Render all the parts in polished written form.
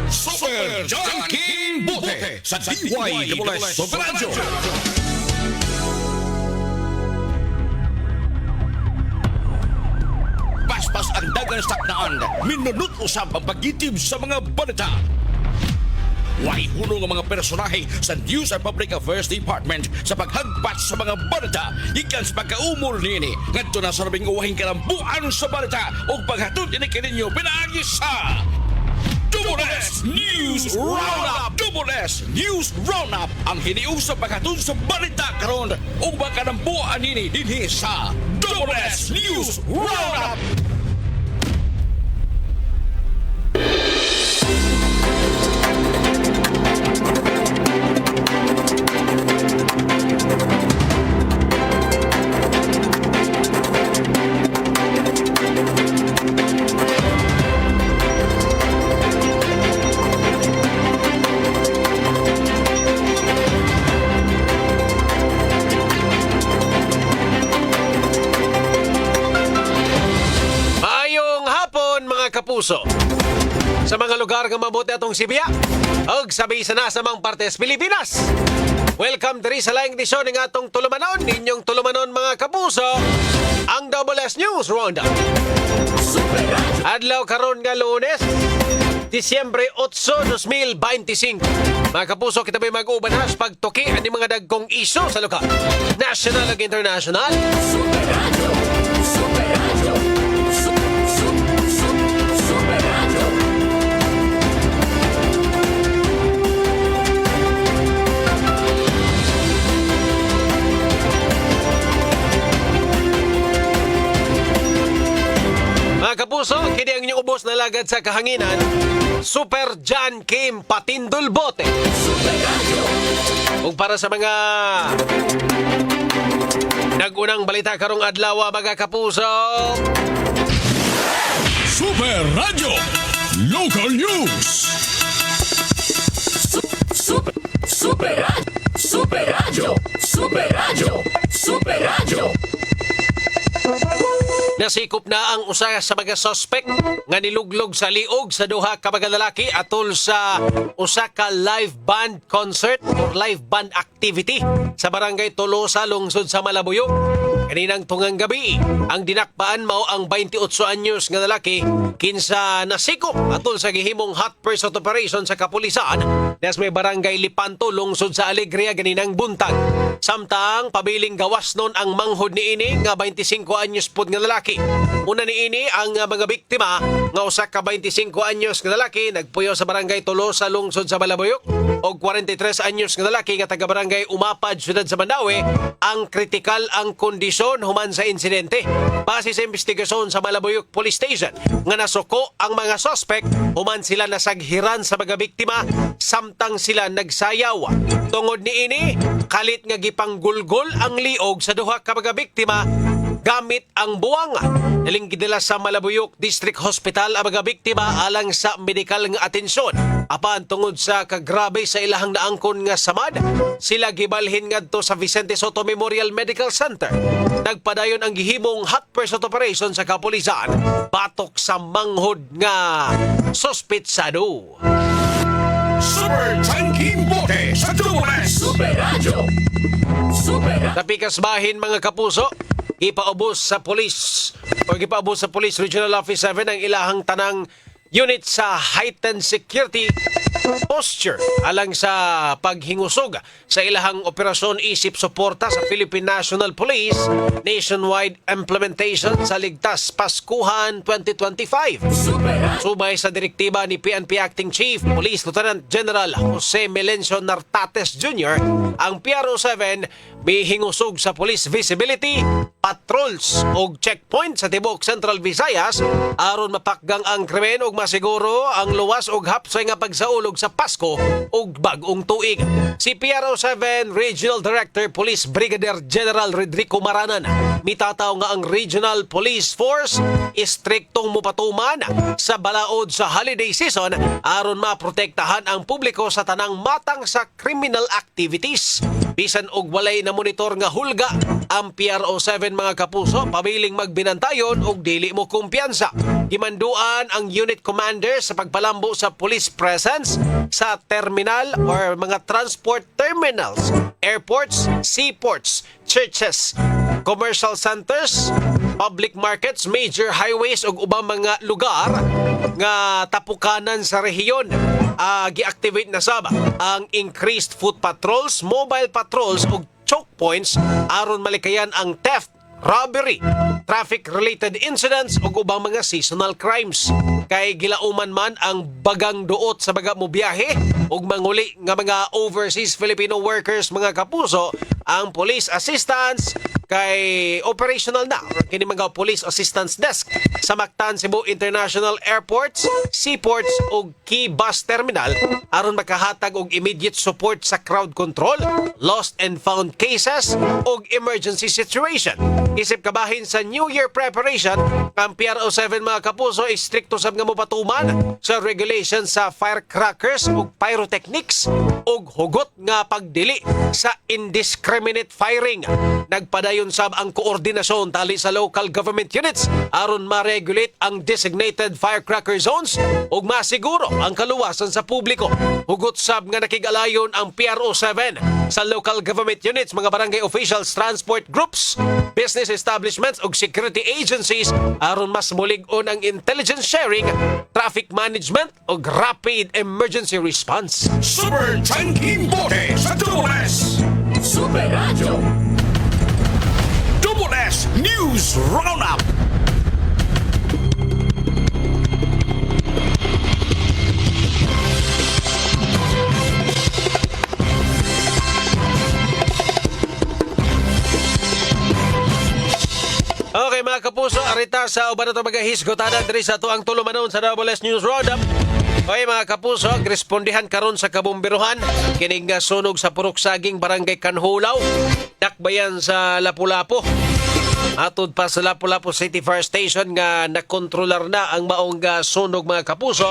Super John King Bote sa DYWS Super Radio. Paspas ang dagang saknaan, minunot usab ang pagitib sa mga balita. Way huno ng mga personahe sa News and Public Affairs Department sa paghagpas sa mga balita ikan sa pagkaumol niini ngadto na sa labing uwahing kalambuan sa balita o paghatod ini kininyo pinaagi sa Double S News Roundup! Double S News Roundup ang hiniusap paghatod sa balita karon o kalambuan nini dinhi sa Double S News Roundup! Kapuso. Sa mga lugar nga mabuti atong Sibiya og sabi sa nasamang partes Pilipinas. Welcome diri sa laing edisyon ng atong tulumanon, ninyong tulumanon mga kapuso, ang Double S News Roundup. Adlaw karon nga Lunes, Disyembre 8, 2025. Mga kapuso, kita may mag-uban sa pagtuki ani mga dagkong isyu sa lokal, national ug international. Super Radio. Super Radio. Mga kapuso, kini ang inyong ubos na lagad sa kahanginan, Super John Kim Patindol Bote. Kung para sa mga nagunang balita karong adlaw, mga kapuso, Super Radio Local News. Super Radio. Super Radio. Super Radio. Super Radio. nasikop na ang usa sa mga suspect nga niluglog sa liog sa duha ka mga lalaki atol sa usa ka live band concert or live band activity sa barangay Tolosa, lungsod sa Malabuyog. Kaninang tungang gabi, ang dinakpaan mao ang 28 anyos nga lalaki kinsa nasikop atol sa gihimong hot pursuit operation sa kapulisan des may barangay Lipanto, lungsod sa Alegria ganinang buntag. Samtang pabiling gawas nun ang manghod niini nga 25 anyos pud nga lalaki. Una niini ang mga biktima nga usa ka 25 anyos nga lalaki nagpuyo sa barangay Tolosa, lungsod sa Malabuyog, og 43 anyos nga lalaki nga taga barangay Umapad, siyudad sa Mandaue, ang kritikal ang kondisyon human sa insidente. Base sa investigasyon sa Malabuyog Police Station nga nasuko ang mga suspect human sila nasaghiran sa mga biktima samtang sila nagsayaw. Tungod niini, kalit nga gipanggulgol ang liog sa duha ka mga biktima gamit ang buwanga. Naling gidala sa Malabuyog District Hospital ang mga biktima alang sa medikal nga atensyon. Apan tungod sa kagrabe sa ilahang naangkon nga samad, sila gibalhin ngadto sa Vicente Soto Memorial Medical Center. Nagpadayon ang gihimong hot pursuit operation sa kapulisan batok sa manghod nga sospetsado. Super Tanking Bote sa Tubules! Super Radio! Super Radio! Tapikas bahin mga kapuso, ipaubos sa police Regional Office 7 ang ilahang tanang unit sa heightened security posture alang sa paghingusog sa ilahang operasyon isip suporta sa Philippine National Police nationwide implementation sa Ligtas Paskuhan 2025. Subay sa direktiba ni PNP Acting Chief Police Lieutenant General Jose Melencio Nartates Jr., ang PRO7 bihingusog sa police visibility, patrols o checkpoint sa tibok Central Visayas aron mapakgang ang krimen ug masiguro ang luwas ug hapsay nga pagsaulog sa Pasko ug bag-ong tuig. Si PRO7 Regional Director Police Brigadier General Rodrigo Maranan mitataw nga ang Regional Police Force istriktong mupatuman sa balaod sa holiday season aron maprotektahan ang publiko sa tanang matang sa criminal activities. Bisan og walay na monitor nga hulga, ang PRO7 mga kapuso pabiling magbinantayon og dili mo kumpiyansa. gimanduan ang unit commander sa pagpalambo sa police presence sa terminal or mga transport terminals, airports, seaports, churches, commercial centers, public markets, major highways ug ubang mga lugar nga tapukanan sa rehiyon. Gi-activate na sab ang increased foot patrols, mobile patrols ug choke points aron malikayan ang theft, robbery, traffic-related incidents ug ubang mga seasonal crimes. Kay gilauman man ang bagang duot sa baga mo biyahe ug manguli nga mga overseas Filipino workers mga kapuso, ang police assistance kay operational na kini mga police assistance desk sa Mactan, Cebu International Airports, seaports ug key bus terminal aron makahatag og immediate support sa crowd control, lost and found cases ug emergency situation. Isip kabahin sa New Year preparation, ang PRO7 mga kapuso ay stricto sab nga mopatuman sa regulations sa firecrackers ug pyrotechnics ug hugot nga pagdili sa indiscriminate firing. Nagpadayon sab ang koordinasyon tali sa local government units aron ma-regulate ang designated firecracker zones ug masiguro ang kaluwasan sa publiko. Hugot sab nga nakigalayon ang PRO7 sa local government units, mga barangay officials, transport groups, business establishments ug security agencies aron mas mulig-on ang intelligence sharing, traffic management ug rapid emergency response. Super Chunky Bote sa Double S! Super Radio. Double S News Roundup! Okay mga kapuso, arita sa uban na ito magahisgotanan diri sa tuang tulumanon sa Double S News Roundup. Okay mga kapuso, respondihan karon sa kabumbiruhan kining sunog sa Purok Saging, Barangay Kanhulaw, dakbayan sa Lapu-Lapu. Atod pa sa Lapu-Lapu City Fire Station nga nakontrolar na ang maong sunog mga kapuso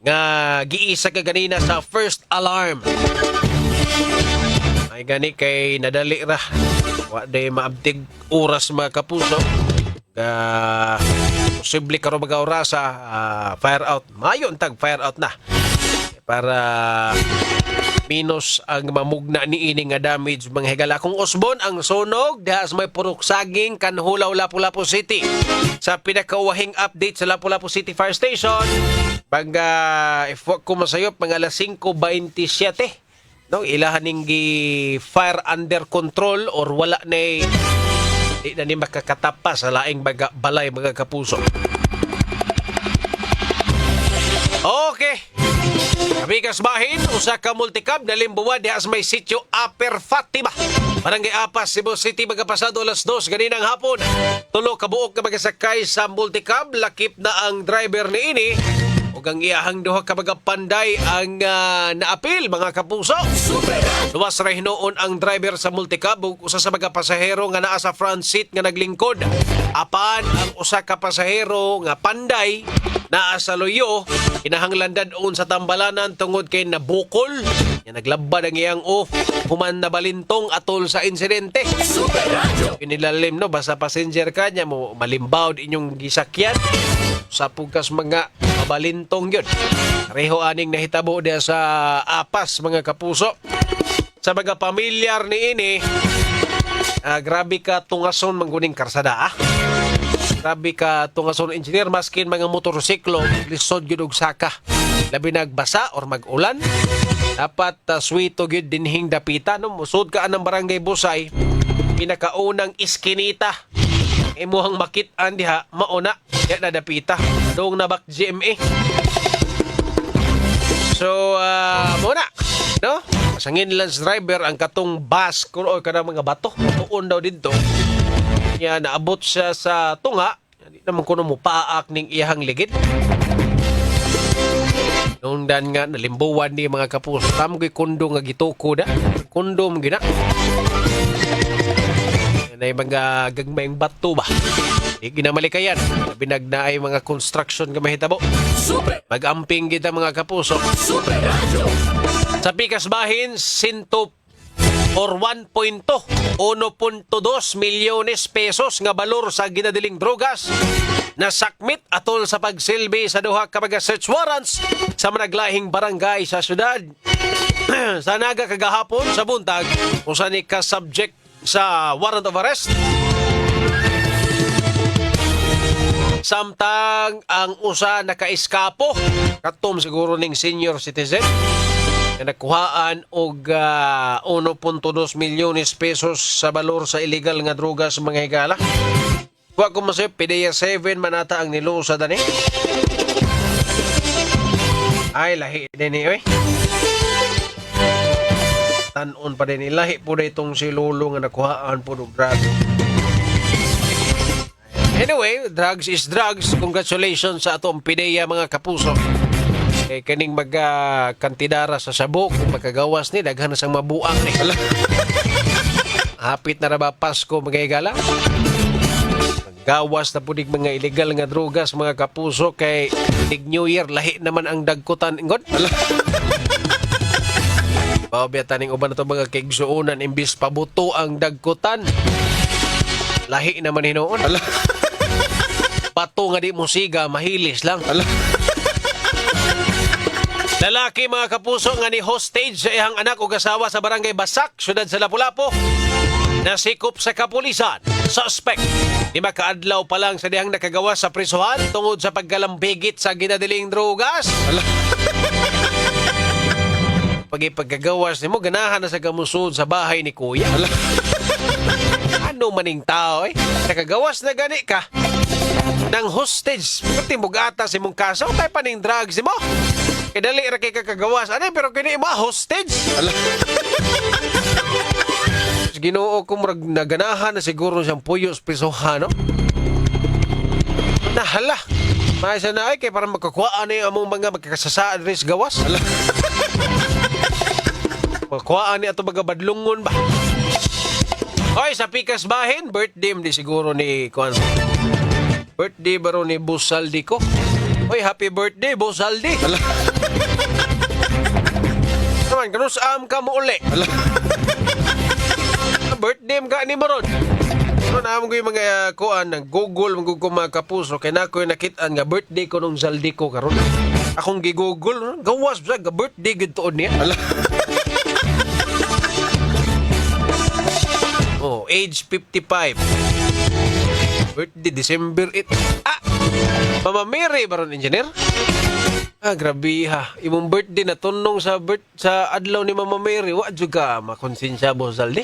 nga giisa ka ganina sa first alarm. Ay gani kay nadali ra. Wa day maabtig oras mga kapuso. Posible karon mga orasa fire out. Mayon tag fire out na. Para minus ang mamugna ni ini nga damage mga higala. Kung usbon ang sunog dahas may Purok Saging, Kanhulaw, Lapu-Lapu City. Sa pinakawahing update sa Lapu-Lapu City Fire Station, pag ko masayop mga alas 5:27. No, ilahan ning fire under control or wala na di na ni makakatapa sa laing balay mga kapuso. Okay. Kabigas bahin, usa ka multicab na limbuwa diha may sitio Upper Fatima. Barangay Apas, Cebu City, magapasado alas 2 ganinang hapon. Tulo ka buok nga magasakay sa multicab, lakip na ang driver ni ini. Ug ang iyahang duha ka mga panday ang naapil mga kapuso. Luwas ra hinoon ang driver sa multicab ug usa sa mga pasahero nga naa sa front seat nga naglingkod. Apan ang usa ka pasahero nga panday naa sa loyo kinahanglan dadon sa tambalanan tungod kay nabukol. Nga naglabad ang iyang off human na balintong atol sa insidente. Inilalim no basta passenger ka nya mo malimbaw inyong gisakyan. Sa pugas mga balintong yun. Reho aning nahitabo diya sa Apas mga kapuso. Sa mga pamilyar ni ini, grabe ka tungason mangguning karsada. Grabe ka tungason engineer maskin mga motorsiklo lisod yun og saka. Labi nagbasa or mag-ulan. Dapat suwito yun dinhing dapita. No? Musod ka anang barangay Busay. Pinakaunang iskinita. Imuhang makitaan diha mauna. Yan na dapita. Doong na back GMA. So, muna. No? Masangin lance driver ang katong bus kung o ka mga bato. Tuon daw dito. Yan, naabot siya sa tunga. Hindi naman kuno mo paak ning iyahang ligid. Noong dan nga, nalimbuwan ni mga kapuso. Tamoy kundo nga gituko na. Kundo mo gina. Yan ay mga gagmayang bato ba? Ginamalikayan. Binagna ay mga construction nga mahitabo. Mag-amping kita mga kapuso. Sa pikas bahin, 100 or 1.2 milyones pesos nga balor sa ginadiling drogas nasakmit atol sa pagsilbi sa duha ka mga search warrants sa managlahing barangay sa syudad. Sa naga kagahapon sa buntag, usa ni ka subject sa warrant of arrest. Samtang ang usa nakaiskapo, katom siguro ning senior citizen na nakuhaan og 1.2 milyones pesos sa balor sa illegal nga droga sa mga higala. Wa ko masay PDEA 7 manata ang nilusa dani. Ay lahi din oy. Tanon pa din ilahi po na itong si Lolo nga nakuhaan po ng drugs. Anyway, drugs is drugs. Congratulations sa atong PDEA mga kapuso. Kaning magkantidara sa sabok kung magkagawas ni daghan na sang mabuang ni. Hapit na ba Pasko mga higala? Gawas na punig mga illegal nga drogas mga kapuso kay tig New Year lahi naman ang dagkutan ingod. Paubiyatan ning uban na to mga kaigsuunan imbis pabuto ang dagkutan. Lahi naman hinoon. Pato nga di musiga, mahilis lang. Lalaki mga kapuso nga ni hostage sa iyang anak o asawa sa barangay Basak, syudad sa Lapu-Lapu, nasikop sa kapulisan. Suspect, 5 kaadlaw pa lang sa dihang nakagawas sa prisuhan tungod sa pagkalambigit sa ginadiling drogas. Pagkagawas ni mo, ganahan na sa gamusod sa bahay ni Kuya. Ano maning tao eh? Nakagawas na gani ka ng hostage. Pati mo gata si mong kaso, tayo pa ning drugs mo. Dali ra kay kakagawas. Ano pero kini mo hostage? Ginoo ko murag naganahan na siguro siyang puyos pisohan, no? Nahala. May sa na ay kay para makakuhaan ni among mga magkakasasaan rin sa gawas. Makakuhaan ni ato mga badlungon ba? Oy, sa pikas bahin, birthday di siguro ni Kuan. Birthday baro ni Busaldi ko. Oy, happy birthday, Busaldi. Naman, kanusam ka mo uli. Birthday ka ni Maron. Pero naman ko yung mga kuan ng Google, mga kapuso, kaya na ko yung nakitaan nga birthday ko nung Zaldi ko karon. Akong gigoogle, gawas ba, birthday gitoon niya. Oh, age 55. Birthday, December 8. Mama Mary, baron engineer? Grabe ha. Imong birthday na tunong sa adlaw ni Mama Mary. Wa juga makonsensya mo, Zaldi.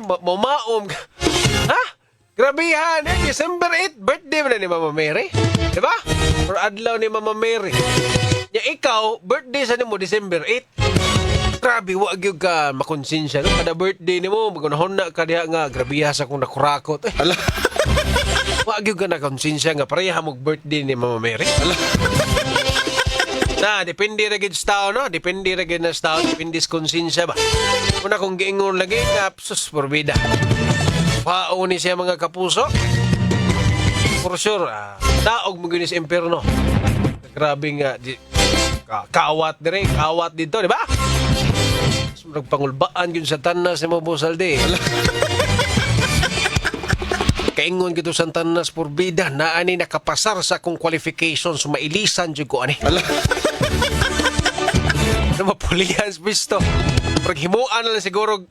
Mamaom ka. Ha? Grabe ha. December 8, birthday mo na ni Mama Mary. Diba? Or adlaw ni Mama Mary. Ya ikaw, birthday sa nimo December 8. Grabe, wag yung ka makonsensya. No? Kada birthday ni mo, magunahon na ka diha nga, grabe sa kung nakurakot. Wag yung ka nakonsensya nga, pareha mong birthday ni Mama Mary. Na, depende na gid sa tao, no? Depende na gid na sa tao, depende sa konsensya ba? Una kung giingon lagi, sus, porbida. Pao ni siya mga kapuso. For sure, taog mo gini sa impyerno. Grabe nga, kaawat dire, kaawat dito, di ba? Nagpangulbaan yun sa tanas ni Mabusaldi. Kaingon gito sa tanas porbida na ani nakapasar sa akong qualifications mailisan dyan ko ani. Ano mapulihan bisto. Paghimuan na lang siguro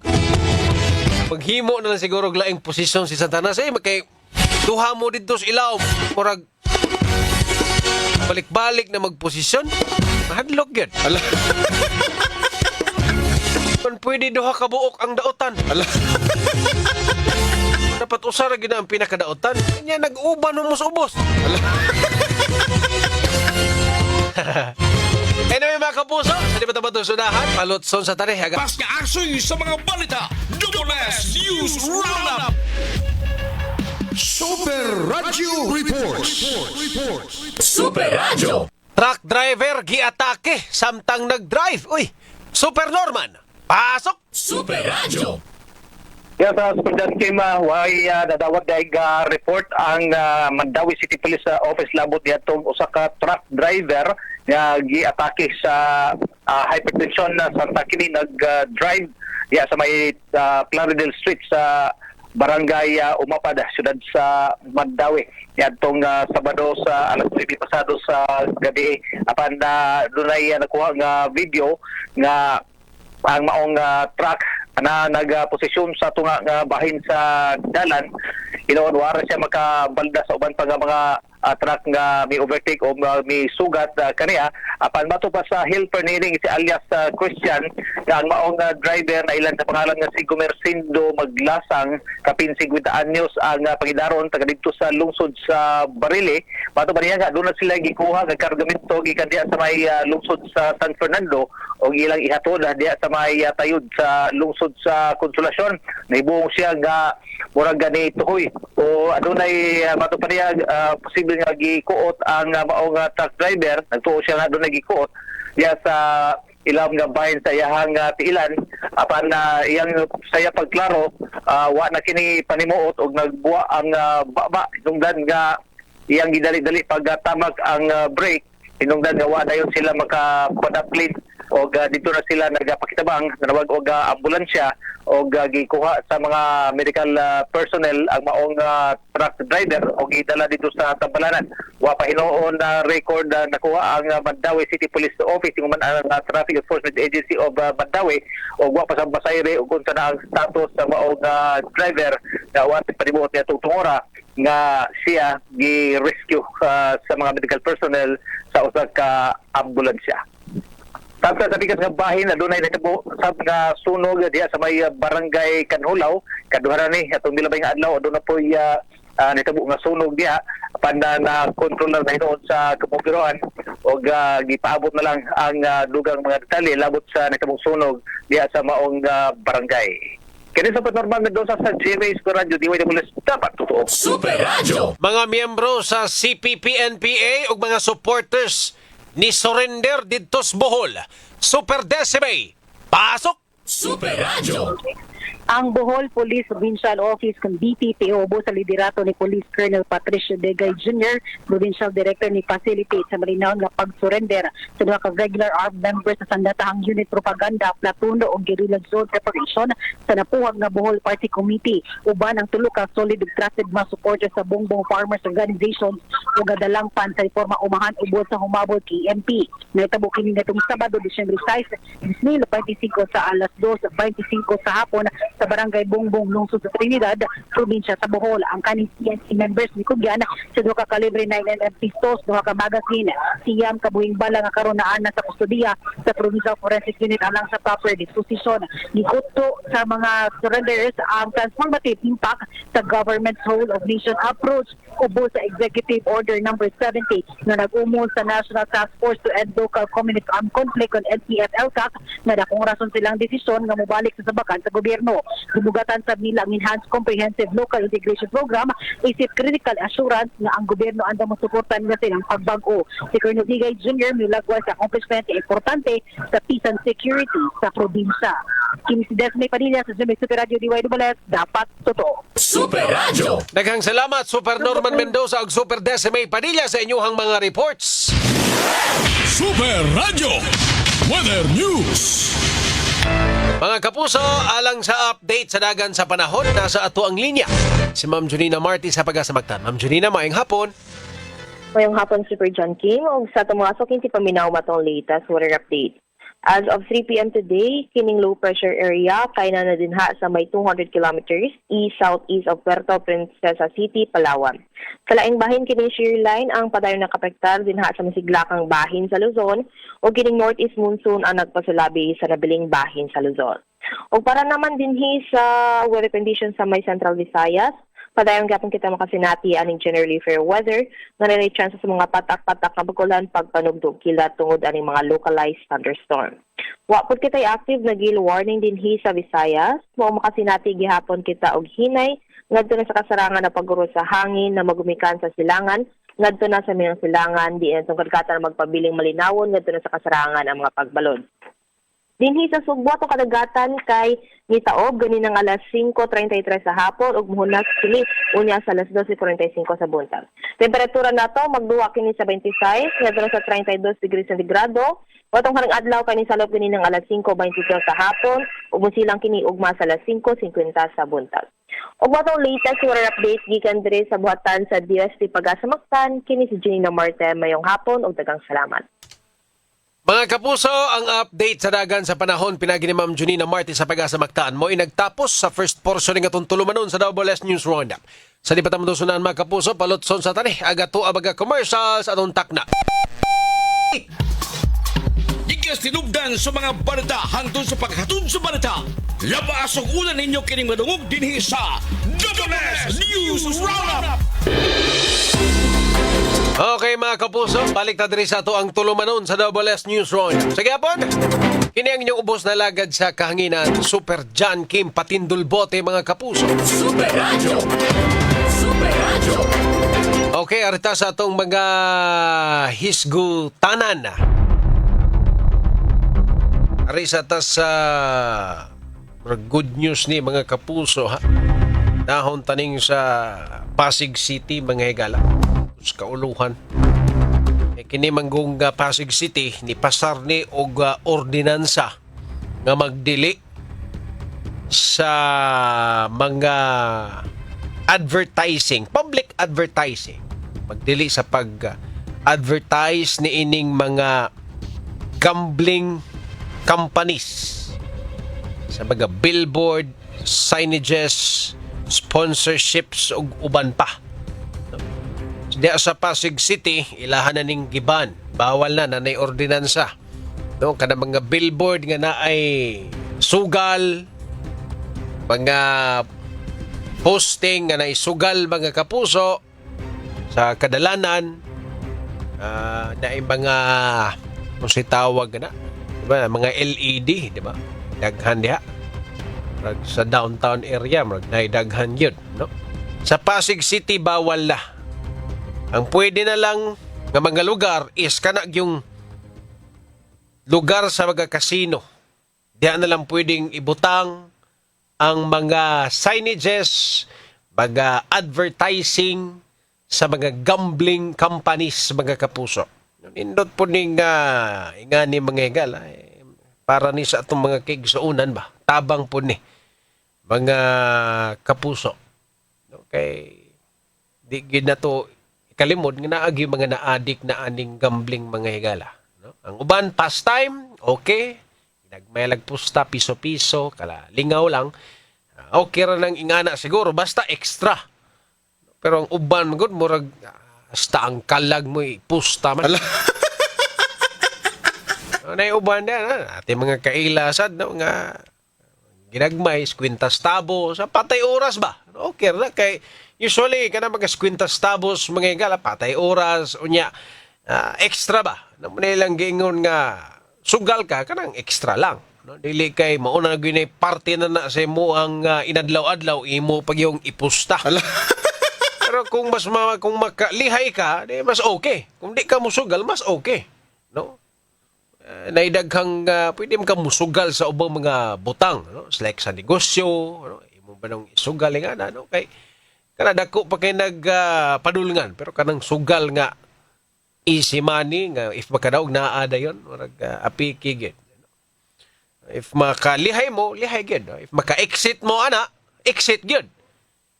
paghimo na lang siguro laing posisyon si Santanas kay duha mo dito sa ilaw murag balik-balik na magposisyon. Mahadlok yun. Kung pwede duha ka buok ang daotan. Dapat usara gina ang pinakadaotan. Kanya nag-uban mo sa ubos. Anyway mga kapuso, sa di ba ito sunahan? Palutson sa tari. Pas ka asoy sa mga balita. Double S News Roundup. Super Radio Reports. Super Radio. Truck driver giatake samtang nag-drive. Uy, Super Norman. Pasok! Super Radio. Yes, President Kim, way dadawat daig report ang Mandawi City Police Office labot diadto usa ka truck driver nga giatake sa hypertension na Santa Kini nag-drive sa may Plaridel Street sa barangay Umapad, siyudad sa Mandawi. Yadtong Sabado sa alas 9 pasado sa gabi. Apan na dunay nakuha nga video nga ang maong truck na nagposisyon sa tunga nga bahin sa dalan. Wala siya makabalda sa uban pa nga mga truck nga may overtake o may sugat kaniya. Apan mato pa sa helper nining si alias Christian nga ang maong driver na ilan sa pangalan nga si Gumersindo Maglasang, kapin 50 anyos ang pangidaron taga dito sa lungsod sa Barili. Mato ba niya nga doon na sila gikuha nga kargamento gikan diya sa may lungsod sa San Fernando o ilang ihatod diya sa may tayod sa lungsod sa Konsolasyon. Naibong siya nga murag gani tuhoy o adunay mato pa niya posible nga gikuot ang maong truck driver. Nagtuo siya nga doon nagikuot diya sa ilang nga bahin sa iyahang tiilan. Apan iyang saya pagklaro wa na kini panimuot og nagbuwa ang baba hinungdan nga iyang gidali-dali pagtamag ang brake. Hinungdan nga wa dayon sila makapadaplit og dito na sila nagapakitabang nanawag og ambulansya og gikuha sa mga medical personnel ang maong truck driver og gidala dito sa Tambalanan. Wa pa hinuon na record nakuha ang Mandawi City Police Office man ang Traffic Enforcement Agency of Mandawi og wa pa sa basayre og unsa na ang status sa maong driver nga wa panibuot niya tungora nga siya gi-rescue sa mga medical personnel sa usa ka ambulansya. Tapos sa pikas nga bahin na dunay nitabo sa nga sunog diya sa may barangay Kanhulaw, kaduharan ni atong milabay nga adlaw doon na po nitabo nga sunog diya panda na controller na hinoon sa kapugiroan og gipaabot na lang ang dugang mga detalye labot sa nitabong sunog diya sa maong barangay. Kini sa Panormal Mendoza sa GMA Radio DYWS dapat totoo. Super Radio. Mga miyembro sa CPP-NPA ug mga supporters ni Surrender didto sa Bohol. Super Decime, pasok! Super Radio. Ang Bohol Police Provincial Office kung BPPO sa liderato ni Police Colonel Patricio Degay Jr., Provincial Director ni Facilitate sa malinaw nga pag-surrender sa mga ka-regular armed members sa sandatahang unit propaganda, platoon o guerrilla zone preparation sa napuhag nga Bohol Party Committee. Uban ang tulo ka solid ug trusted mga supporters sa Bongbong Farmers Organizations o gadalang pan sa reforma umahan ubod sa humabol kay MP. Naitabo kini nitong Sabado, Disyembre 6, 2025 sa alas 2:25 sa hapon sa Barangay Bongbong, lungsod sa Trinidad, probinsya sa Bohol. Ang kaning CNC members ni Cugyan sa duha ka kalibre 9mm pistols, duha ka magazine, siyam kabuhing bala nga karon naa na sa kustodiya sa Provincial Forensic Unit alang sa proper disposition. Gikuto sa mga surrenderers ang transformative impact sa government's whole of nation approach ubos sa Executive Order number 70 na nag-umol sa National Task Force to End Local Community Armed Conflict on NTF-LCAC na dakong rason silang desisyon nga mobalik sa sabakan sa gobyerno. Dumugatan sa nila ang Enhanced Comprehensive Local Integration Program isip critical assurance nga ang gobyerno anda mo suportan nga silang pagbago. Si Colonel Digay Jr. milagwas sa accomplishment importante sa peace and security sa probinsya. Kini si Desmay Padilla sa GMA Super Radio DYWS, dapat totoo. Super Radio. Daghang salamat Super Norman Mendoza ug Super Decime Padilla sa inyong mga reports. Super Radio Weather News. Mga kapuso, alang sa update sa dagan sa panahon, nasa ato ang linya si Ma'am Junina Marty sa Pagasamagtan. Ma'am Junina, maayong hapon. Ngayong hapon, Super John King, o sa tumasok yung paminaw matong latest weather update. As of 3 p.m. today, kining low pressure area kay na dinha sa may 200 kilometers east-southeast of Puerto Princesa City, Palawan. Sa laing bahin kining shear line ang padayon nakapektar dinha sa masiglakang bahin sa Luzon o kining northeast monsoon ang nagpasulabi sa nabiling bahin sa Luzon. O para naman dinhi sa weather conditions sa may Central Visayas, padayon gapon kita makasinati aning generally fair weather nga naray chance sa mga patak-patak na bagulan pagpanugdog kilat tungod aning mga localized thunderstorm. Wa pud kitay active na gale warning dinhi sa Visayas, mao makasinati gihapon kita og hinay ngadto na sa kasarangan na pagguro sa hangin na magumikan sa silangan, ngadto na sa mga silangan di na tungkol kata magpabiling malinawon ngadto na sa kasarangan ang mga pagbalod. Dinhi sa Sugbo atong kadagatan kay nitaob gani ng alas 5:33 sa hapon ug muhunas kini unya sa alas 12:45 sa buntag. Temperatura nato magduwa kini sa 26 ngadto sa 32 degrees centigrado. Watong harang adlaw kani salop kini ng alas 5:22 sa hapon ug musilang kini ugma sa alas 5:50 sa buntag. Ug watong latest weather update gikan diri sa buhatan sa DST Pagasamaktan kini si Janina Marte mayong hapon ug daghang salamat. Mga kapuso, ang update sa dagan sa panahon pinagi ni Ma'am Junina Marti sa Pagasamaktaan mo ay nagtapos sa first portion ng atong tulumanon sa Double S News Roundup. Sa di patamutusunan mga kapuso, palutson sa tani, agato abaga commercials atong takna. Ikas tinubdan sa mga balita hangtod sa paghatod sa balita. Labas ang ulan ninyo kining madungog dinhi sa Double S News Roundup. Okay mga kapuso, balik na diri sa ato ang tulumanon sa Double S News Roundup. Sige apod, kini ang inyong ubos na lagad sa kahanginan, Super John Kim Patindol Bote mga kapuso. Super Radio. Super Radio. Okay, arita sa atong mga hisgutanan. Arisa ta sa good news ni mga kapuso ha. Dahon taning sa Pasig City mga higala. Kauluhan. Kini manggong Pasig City ni pasar ni og ordinansa nga magdili sa mga advertising, public advertising. Magdili sa pag-advertise ni ining mga gambling companies sa mga billboard, signages, sponsorships ug uban pa. Diya sa Pasig City, ilahan na ning giban. Bawal na nanay ordinansa. No, kada mga billboard nga na ay sugal, mga posting nga na ay sugal mga kapuso sa kadalanan, na ay mga kung si tawag na, diba, mga LED, di ba? Daghan diha. Sa downtown area, daghan yun, no? Sa Pasig City, bawal na. Ang pwede na lang ng mga lugar is kanag yung lugar sa mga kasino. Diyan na lang pwedeng ibutang ang mga signages, mga advertising sa mga gambling companies, mga kapuso. Indot po ning ingani mga higal. Para ni sa atong mga kigsuunan ba? Tabang po ni mga kapuso. Okay. Di gid na to kalimod nga naagi mga naadik na aning gambling mga higala. No? Ang uban, pastime, okay. Nagmaylag pusta, piso-piso, kala lingaw lang. Okay ra nang ingana siguro, basta extra. Pero ang uban, good, murag, hasta ang kalag mo, pusta man. Ano yung uban na, ating mga kailasad, no? Nga, ginagmay, kwintas tabo, sa patay oras ba? Okay ra, kay usually, kana mga kwintas tabos, mga higala, patay oras, unya, extra ba? Naman nilang giingon nga, sugal ka, kanang extra lang. No? Dili kay, mauna na ginay party na sa mo ang inadlaw-adlaw, imo pag yung ipusta. Pero kung kung makalihay ka, di, mas okay. Kung di ka musugal, mas okay. No? Naidaghang, pwede ka musugal sa ubang mga butang. No? Like sa negosyo, no? Imo ba nang isugal nga na, no? Kay, kana dako pa kay nagpadulngan pero kanang sugal nga easy money nga if makadaog naada yon murag api kigid. If makalihay mo, lihay gid. If maka-exit mo ana, exit gid.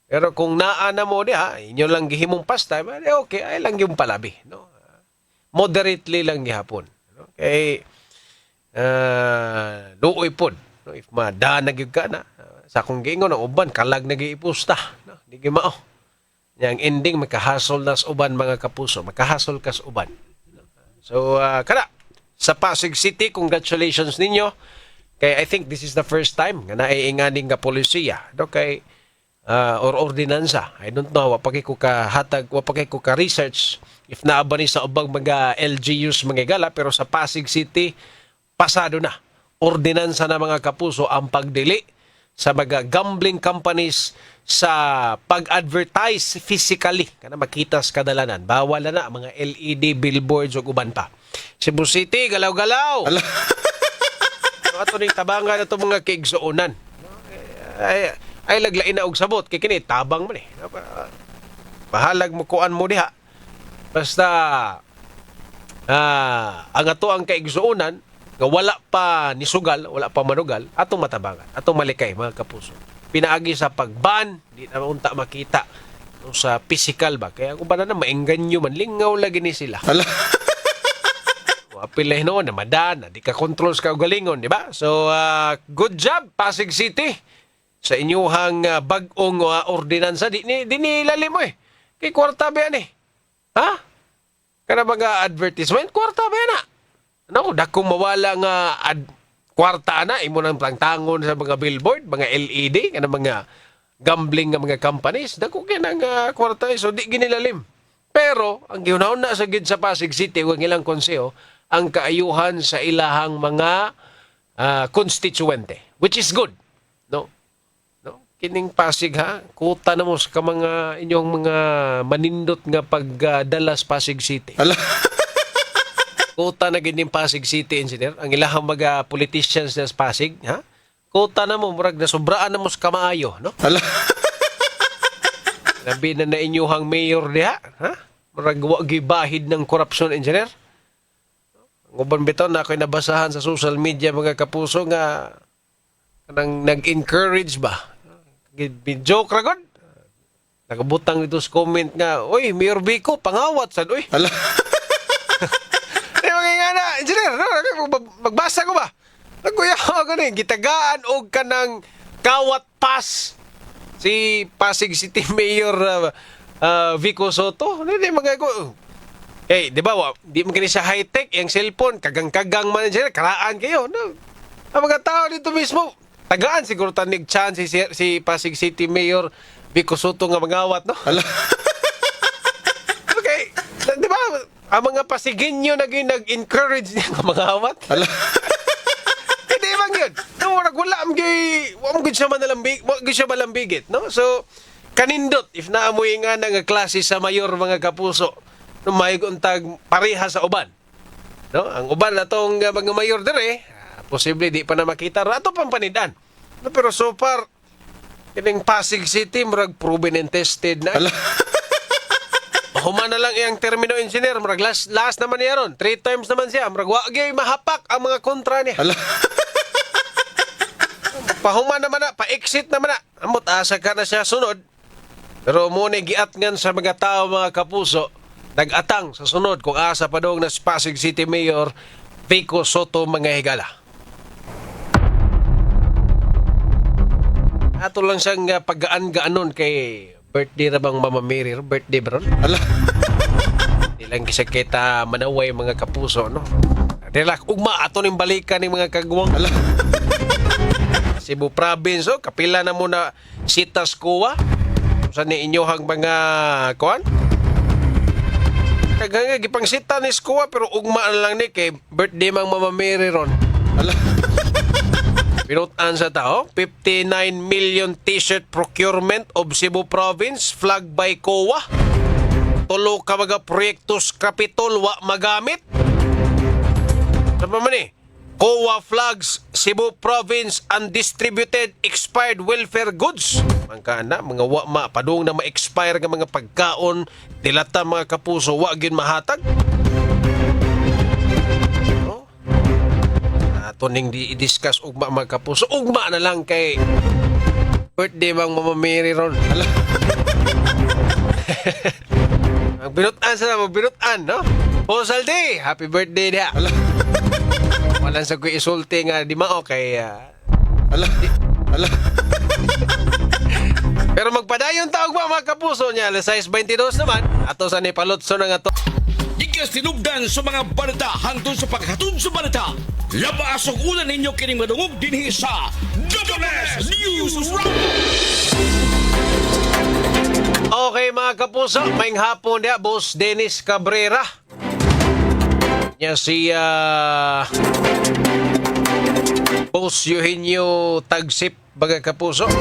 Pero kung naana mo diha, inyo lang gihimong pastime, okay, ay lang yung palabi, no. Moderately lang gihapon, no? Kay luoy pod, no? If madana gyud ka na, sa akong giingon ang uban kalag nagiipusta, no? Di gimao. Yang ending makahasol nas uban mga kapuso, makahasol kas uban. So kada sa Pasig City, congratulations ninyo. Kay I think this is the first time nga naiinganing nga polisiya, no, kay or ordinansa. I don't know, wa pa kay ko ka hatag, wa pa kay ko ka research if naaba ni sa ubang mga LGUs mga gala, pero sa Pasig City pasado na. Ordinansa na mga kapuso ang pagdili sa mga gambling companies sa pag-advertise physically. Kana makita sa kadalanan. Bawal na mga LED, billboards o uban pa. Cebu City, galaw-galaw. ato ning tabangan ato mga kiigsuonan. Ay laglain na og sabot kay kini tabang man eh. Bahalag mo kuan mo diha. Basta ang ato ang kaigsuonan nga wala pa nisugal, wala pa manugal, atong matabangan, atong malikay mga kapuso. Pinaagi sa pagban, di na unta makita no, sa physical ba. Kaya kung ba na maengganyo man, lingaw lagi ni sila. Apilay noon na madana, di ka control sa kaugalingon, di ba? So, good job, Pasig City. Sa inyuhang bag-ong ordinansa, di nilalim mo eh. Kay kwarta ba yan eh? Ha? Kana mga advertisement, kwarta ba yan na? Ano, dakong mawala nga kwarta na, imo nang tangon sa mga billboard, mga LED, kana mga gambling nga mga companies, dako kinang kwarta so di ginilalim. Pero, ang gihunaon na sa gid sa Pasig City, ang ilang konseho, ang kaayuhan sa ilahang mga constituente, which is good. No? Kining Pasig ha, kuta na mo sa mga inyong mga manindot nga pagdalas Pasig City. Kuta na gining Pasig City engineer, ang ilahang mga politicians sa Pasig, ha? Kuta na mo, murag na sobraan na mo sa kamaayo, no? Labi na inyuhang mayor diha, ha? Murag wa gibahid ng korupsyon engineer. Ang uban bitaw na ako'y nabasahan sa social media mga kapuso nga kanang nag-encourage ba? Joke ragod. Nakabutang dito sa comment nga, "Oy, Mayor Vico, pangawat sad oy." Nga na, engineer, magbasa ko ba? Nagkuya ako na gitagaan og kanang kawat pass si Pasig City Mayor Vico Soto. Hindi mga ko. Eh, di ba, di mo kini siya high-tech, yung cellphone, kagang-kagang man engineer, karaan kayo. No? Ang mga tao dito mismo, tagaan siguro tanig chance si Pasig City Mayor Vico Soto nga mangawat, no? Okay, di ba? Ang mga Pasigenyo nag-encourage niya ng mga awat. Hindi bang yun? No, wala siya malambigit. No? So, kanindot, if naamoy nga nga klase sa mayor mga kapuso, no, may untag pareha sa uban. No? Ang uban na itong mga mayor dire, posible di pa na makita. Rato pang panidan. No, pero so far, kining Pasig City, marag proven and tested na. Humana lang iyang termino engineer, marag last naman niya ron. 3 times naman siya, marag wagi mahapak ang mga kontra niya. Pahuma naman na, pa-exit naman na. Amot asa ka na siya sunod. Pero muna giatngan sa mga tao, mga kapuso, nag-atang sa sunod kung asa pa doon na si Pasig City Mayor Vico Soto mga higala. Ato lang siyang paggaan-gaanon kay birthday na bang Mama Mary? Birthday ba ron? Ilang gisa kita manaway mga kapuso, no? Relax, ugma ato ning balikan ng mga kagwang. Cebu Province, oh, kapila na muna sitas kuwa. Sa ni inyohang mga kuan? Kaganga gipang sita ni kuwa pero ugma lang ni kay birthday mang Mama Mary ron. Pinutan sa tao, 59 million t-shirt procurement of Cebu Province, flag by COA. Tulo ka mga proyektos kapitol wa magamit. Sa pa man eh, COA flags Cebu Province undistributed expired welfare goods. Mga wa padung na ma-expire nga mga pagkaon, dilata mga kapuso, wa gyud mahatag. Tuning di-discuss ugma mga kapuso. Ugma na lang kay birthday bang Mama Mary ron. Ang binutan sa binutan, no? Posal day, happy birthday dia. Walang sa ko isulti nga di mao kay Pero magpadayon taog ba mga kapuso niya, alas 6:22 naman. Ato sa nipalotso na nga to. Ikas tinugdan sa mga balita hangtod sa paghatod sa balita. Labas ang ulan ninyo kining madungog dinhi sa WS News Roundup. Okay mga kapuso, maing hapon niya, Boss Dennis Cabrera. Niya si Boss Eugenio Tagsip, baga kapuso.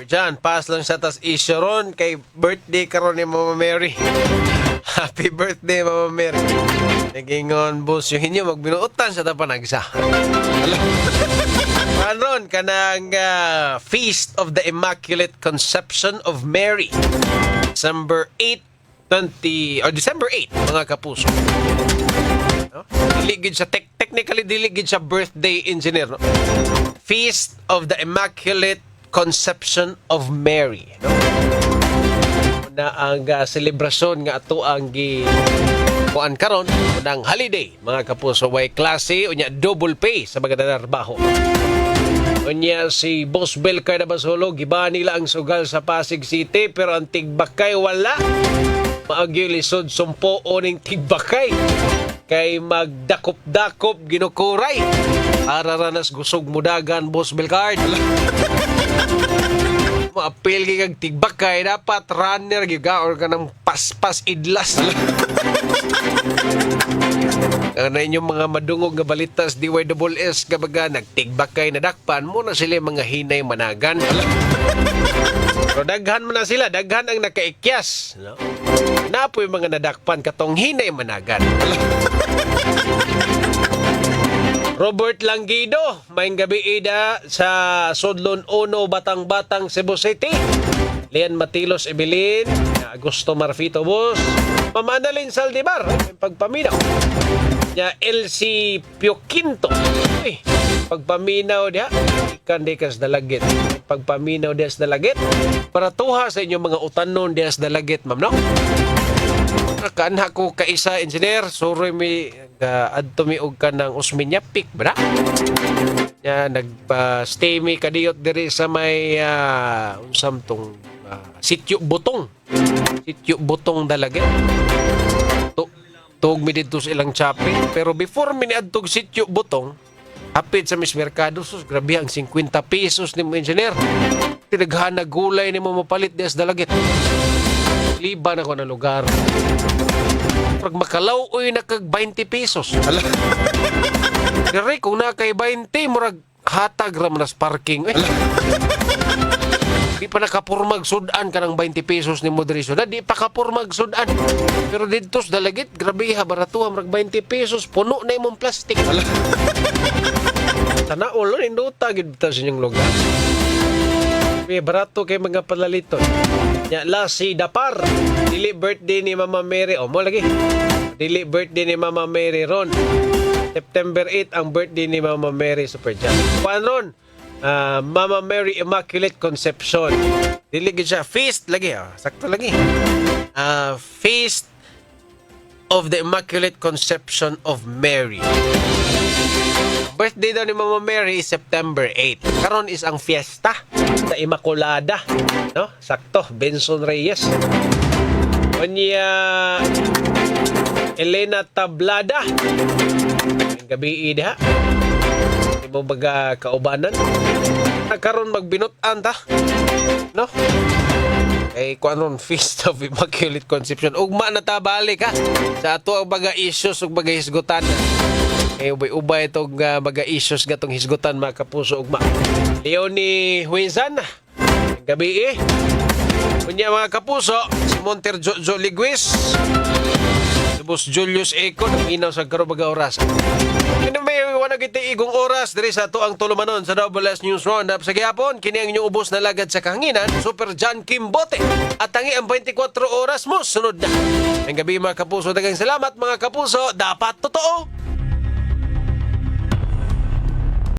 Diyan, pass lang sa tas issue ron kay birthday karon ni Mama Mary. Happy birthday, Mama Mary. Nagingon, boss, yung inyo magbinuutan sa tapanagsa. Panon ka ng Feast of the Immaculate Conception of Mary. December 8, mga kapuso. No? Diligid sa technically diligid sa birthday engineer. No? Feast of the Immaculate Conception of Mary. No? Na ang selebrasyon nga ato ang kuan karon ng holiday, mga kapuso, way klase unya double pay sa mga nanarbaho. Unya si Boss Bel Cardabasolo giba nila ang sugal sa Pasig City pero ang tigbakay wala. Maagyo lisod sumpo oning tigbakay kay magdakop-dakop ginukuray. Araranas gusog mudagan Boss Bel Card. Maapil kag tigbakay dapat runner gigaor ka ng paspas idlas. Na inyong mga madungog nga balitas DYSS kabaga nagtigbakay na dakpan mo na sila mga hinay managan. Pero daghan mo na sila, daghan ang nakaikyas. No? Napoy mga nadakpan katong hinay managan. Robert Langido, maing gabi ida sa Sudlon 1, Batang-Batang, Cebu City. Lian Matilos Evelyn, Augusto Marfito Bus, Mamanalin Saldivar, pagpaminaw. Ya LC Pioquinto, pagpaminaw dia, ikan dekas dalagit. Pagpaminaw des dalagit, para tuha sa inyong mga utanon des dalagit, ma'am, no? Kanha ko kaisa engineer suroy mi adto mi og kanang Usminyapik bra ya nagpa-stay mi kadiyot diri sa may unsam tong Sitio Butong dalagit tug mi dito sa ilang chapi pero before mi niadtog Sitio Butong hapit sa Miss Mercado sus grabe ang 50 pesos ni mo engineer tinaghan na gulay ni mo mapalit des dalagit liban ako na lugar. Pag makalaw, uy, nakag 20 pesos. Dari, kung nakay 20, murag hatag raman nas parking. Di pa nakapurmag sudan ka ng 20 pesos ni Modri Sudan. Di pa kapurmag sudan. Pero dito sa dalagit, grabe ha, baratuha, murag 20 pesos, puno na imong plastic. Tanaol, induta, gita sa inyong lugar. Barato kay mga palaliton. Ya la si Dapar. Dili birthday ni Mama Mary. O mo lagi. Dili birthday ni Mama Mary ron. September 8 ang birthday ni Mama Mary Super Jam. Paano ron? Mama Mary Immaculate Conception. Dili gid siya feast lagi. Sakto lagi. Feast of the Immaculate Conception of Mary. Birthday daw ni Mama Mary is September 8. Karon is ang fiesta sa Immaculada, no? Sakto, Benson Reyes. Onya Elena Tablada. Gabi ida. Imo baga kaubanan. Karon magbinutan ta. No? Kay kuanon Feast of Immaculate Conception. Ugma na ta balik ha. Sa ato ang baga issues ug baga hisgutan. Ubay-ubay itong mga issues gatong hisgutan mga kapuso ugma. Leonie Huizan, gabi Unya mga kapuso, si Monter Jojo Liguis, si Boss Julius Eco, naminaw sa karubaga oras. Kini may wanag iti igong oras diri sa ato ang tulumanon sa WS News Roundup sa gihapon. Kini ang inyong ubos na lagad sa kahanginan, Super John Kimbote. At tangi ang 24 oras mo, sunod na. Ang gabi mga kapuso, dagang salamat mga kapuso, dapat totoo.